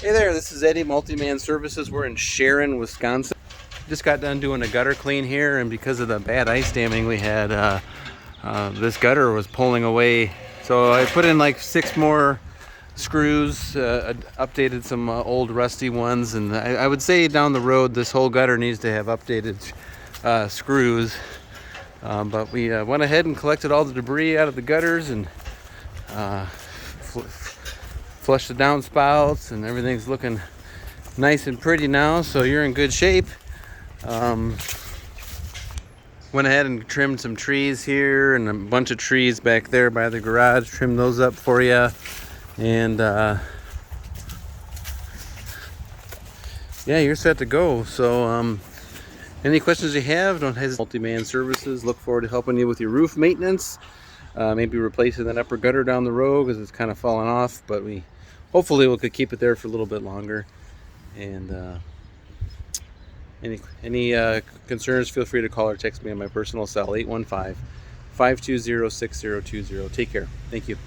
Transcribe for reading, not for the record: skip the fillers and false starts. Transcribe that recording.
Hey there, this is Eddie, Multi-Man Services. We're in Sharon, Wisconsin. Just got done doing a gutter clean here, and because of the bad ice damming we had, this gutter was pulling away. So I put in like 6 more screws, updated some old rusty ones, and I would say down the road this whole gutter needs to have updated screws. But we went ahead and collected all the debris out of the gutters and flushed the downspouts, and everything's looking nice and pretty now, so you're in good shape. Went ahead and trimmed some trees here and a bunch of trees back there by the garage, trimmed those up for you. And yeah, you're set to go. So any questions you have, don't hesitate. Multi-Man Services, look forward to helping you with your roof maintenance, maybe replacing that upper gutter down the road because it's kind of fallen off, but hopefully we could keep it there for a little bit longer. And any concerns, feel free to call or text me on my personal cell, 815-520-6020. Take care. Thank you.